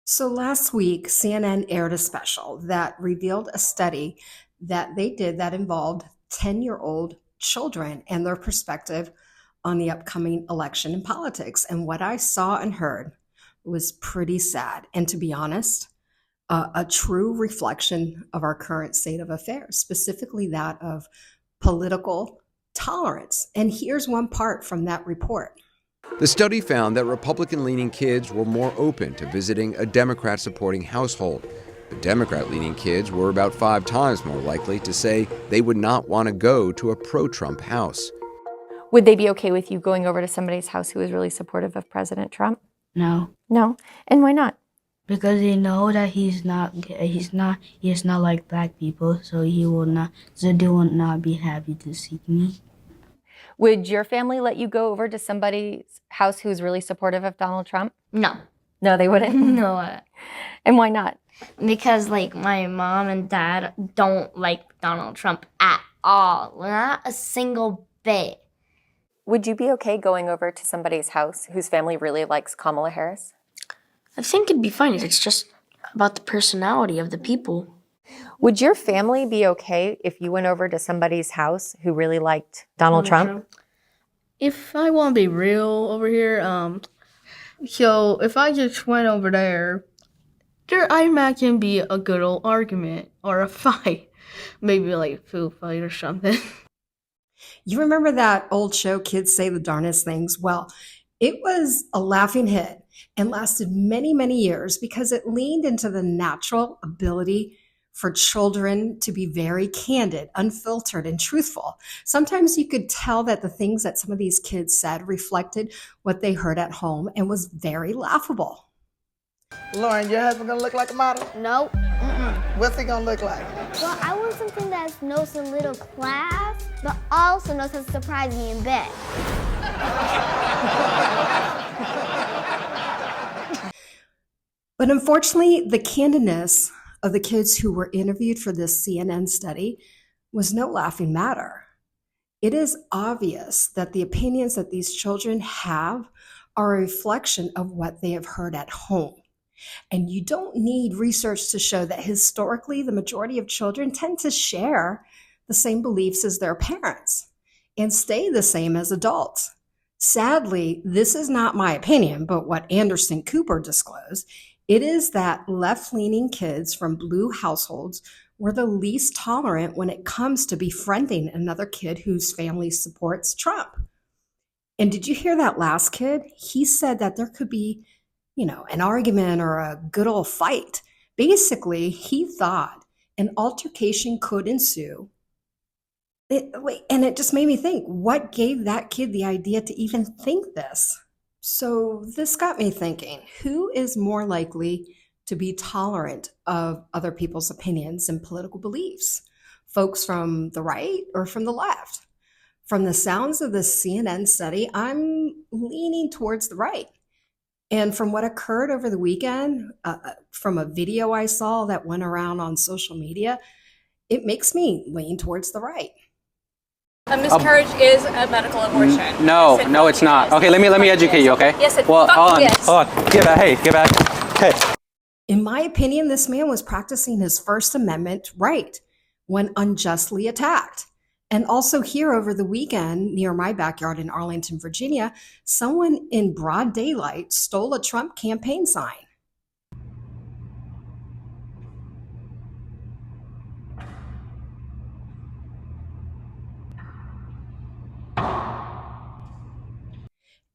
So last week, CNN aired a special that revealed a study that they did that involved 10-year-old children and their perspective on the upcoming election in politics. And what I saw and heard was pretty sad. And to be honest, a true reflection of our current state of affairs, specifically that of political tolerance. And here's one part from that report. The study found that Republican-leaning kids were more open to visiting a Democrat-supporting household. But Democrat-leaning kids were about 5 times more likely to say they would not want to go to a pro-Trump house. Would they be okay with you going over to somebody's house who is really supportive of President Trump? No, No? And why not? because they know that he's not like black people, so they will not be happy to see me. Would your family let you go over to somebody's house who's really supportive of Donald Trump? No. No, they wouldn't? No. And why not? Because, my mom and dad don't like Donald Trump at all. Not a single bit. Would you be okay going over to somebody's house whose family really likes Kamala Harris? I think it'd be fine. It's just about the personality of the people. Would your family be okay if you went over to somebody's house who really liked Donald Trump? If I want to be real over here, so if I just went over there, I imagine be a good old argument or a fight, maybe like a food fight or something. You remember that old show, Kids Say the Darndest Things? Well, it was a laughing hit and lasted many, many years because it leaned into the natural ability for children to be very candid, unfiltered, and truthful. Sometimes you could tell that the things that some of these kids said reflected what they heard at home and was very laughable. Lauren, your husband gonna look like a model? Nope. What's he gonna look like? Well, I want something that knows a little class, but also knows how to surprise me in bed. But unfortunately, the candidness of the kids who were interviewed for this CNN study was no laughing matter. It is obvious that the opinions that these children have are a reflection of what they have heard at home. And you don't need research to show that historically, the majority of children tend to share the same beliefs as their parents and stay the same as adults. Sadly, this is not my opinion, but what Anderson Cooper disclosed. It is that left-leaning kids from blue households were the least tolerant when it comes to befriending another kid whose family supports Trump. And did you hear that last kid? He said that there could be, an argument or a good old fight. Basically, he thought an altercation could ensue. And it just made me think, what gave that kid the idea to even think this? So this got me thinking, who is more likely to be tolerant of other people's opinions and political beliefs? Folks from the right or from the left? From the sounds of the CNN study, I'm leaning towards the right. And from what occurred over the weekend, from a video I saw that went around on social media, it makes me lean towards the right. A miscarriage is a medical abortion. No, it's not. Okay, let me educate you, okay? Yes, it Well, hold on, yes. hold on. Get back. Hey. In my opinion, this man was practicing his First Amendment right when unjustly attacked. And also here over the weekend, near my backyard in Arlington, Virginia, someone in broad daylight stole a Trump campaign sign.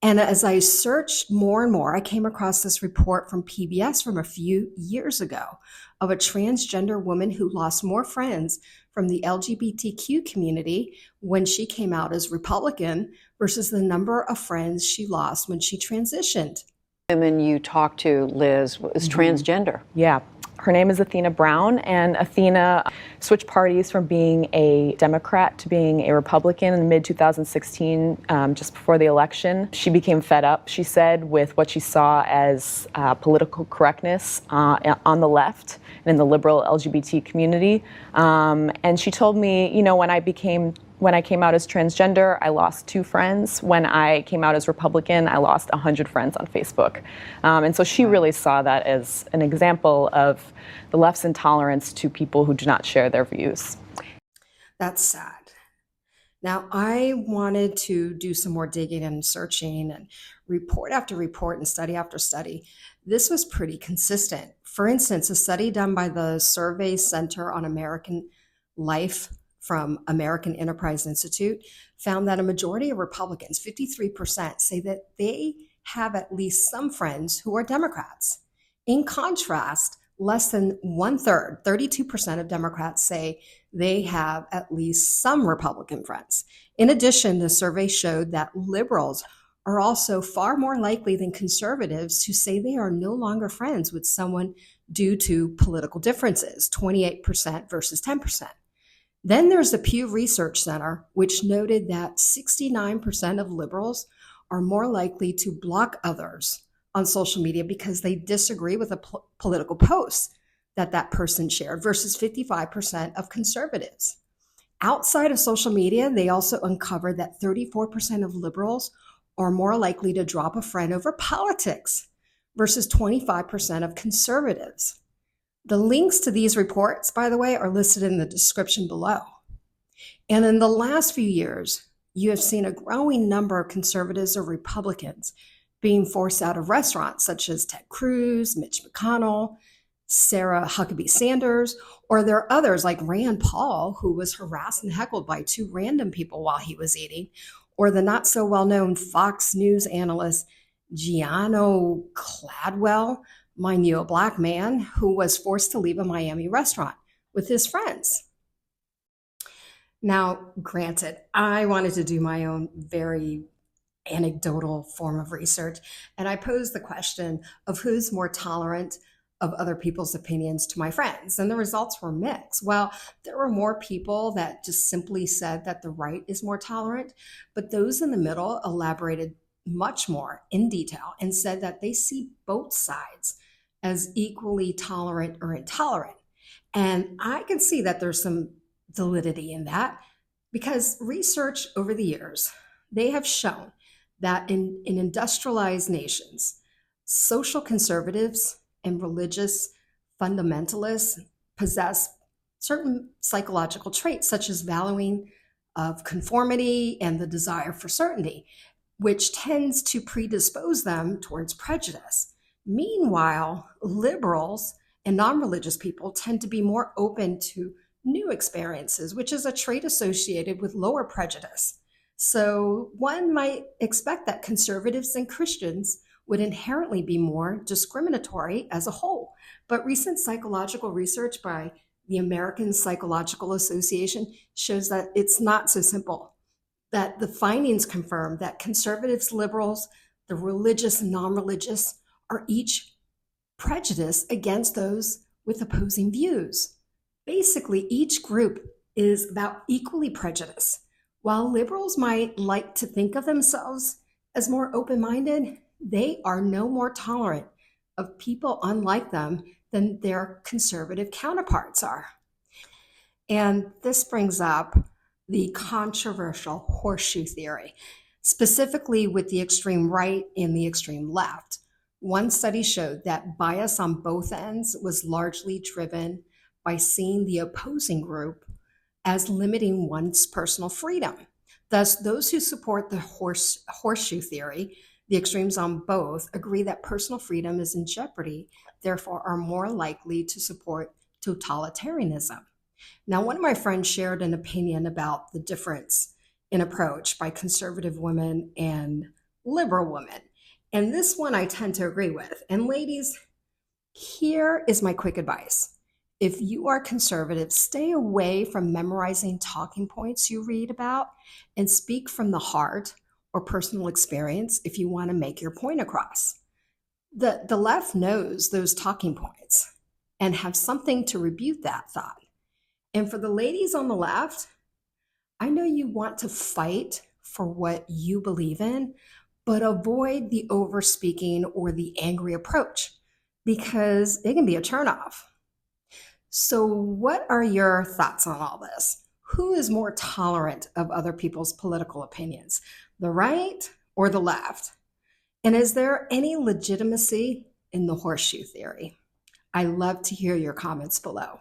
And as I searched more and more, I came across this report from PBS from a few years ago of a transgender woman who lost more friends from the LGBTQ community when she came out as Republican versus the number of friends she lost when she transitioned. Women you talked to, Liz, was transgender. Yeah. Her name is Athena Brown, and Athena switched parties from being a Democrat to being a Republican in mid-2016, just before the election. She became fed up, she said, with what she saw as political correctness on the left and in the liberal LGBT community. And she told me, when I became When I came out as transgender, I lost 2 friends. When I came out as Republican, I lost 100 friends on Facebook. And so she really saw that as an example of the left's intolerance to people who do not share their views. That's sad. Now, I wanted to do some more digging and searching, and report after report and study after study. This was pretty consistent. For instance, a study done by the Survey Center on American Life from American Enterprise Institute found that a majority of Republicans, 53%, say that they have at least some friends who are Democrats. In contrast, less than 1/3, 32% of Democrats say they have at least some Republican friends. In addition, the survey showed that liberals are also far more likely than conservatives to say they are no longer friends with someone due to political differences, 28% versus 10%. Then there's the Pew Research Center, which noted that 69% of liberals are more likely to block others on social media because they disagree with a political post that person shared versus 55% of conservatives. Outside of social media, they also uncovered that 34% of liberals are more likely to drop a friend over politics versus 25% of conservatives. The links to these reports, by the way, are listed in the description below. And in the last few years, you have seen a growing number of conservatives or Republicans being forced out of restaurants such as Ted Cruz, Mitch McConnell, Sarah Huckabee Sanders, or there are others like Rand Paul, who was harassed and heckled by 2 random people while he was eating, or the not so well-known Fox News analyst Gianno Cladwell, mind you, a Black man who was forced to leave a Miami restaurant with his friends. Now, granted, I wanted to do my own very anecdotal form of research, and I posed the question of who's more tolerant of other people's opinions to my friends, and the results were mixed. Well, there were more people that just simply said that the right is more tolerant, but those in the middle elaborated much more in detail and said that they see both sides as equally tolerant or intolerant. And I can see that there's some validity in that, because research over the years, they have shown that in industrialized nations, social conservatives and religious fundamentalists possess certain psychological traits, such as valuing of conformity and the desire for certainty, which tends to predispose them towards prejudice. Meanwhile, liberals and non-religious people tend to be more open to new experiences, which is a trait associated with lower prejudice. So one might expect that conservatives and Christians would inherently be more discriminatory as a whole. But recent psychological research by the American Psychological Association shows that it's not so simple. That the findings confirm that conservatives, liberals, the religious and non-religious are each prejudiced against those with opposing views. Basically, each group is about equally prejudiced. While liberals might like to think of themselves as more open-minded, they are no more tolerant of people unlike them than their conservative counterparts are. And this brings up the controversial horseshoe theory, specifically with the extreme right and the extreme left. One study showed that bias on both ends was largely driven by seeing the opposing group as limiting one's personal freedom. Thus, those who support the horseshoe theory, the extremes on both, agree that personal freedom is in jeopardy, therefore are more likely to support totalitarianism. Now, one of my friends shared an opinion about the difference in approach by conservative women and liberal women. And this one I tend to agree with. And ladies, here is my quick advice. If you are conservative, stay away from memorizing talking points you read about and speak from the heart or personal experience if you want to make your point across. The left knows those talking points and have something to rebuke that thought. And for the ladies on the left, I know you want to fight for what you believe in, but avoid the overspeaking or the angry approach because it can be a turnoff. So what are your thoughts on all this? Who is more tolerant of other people's political opinions, the right or the left? And is there any legitimacy in the horseshoe theory? I love to hear your comments below.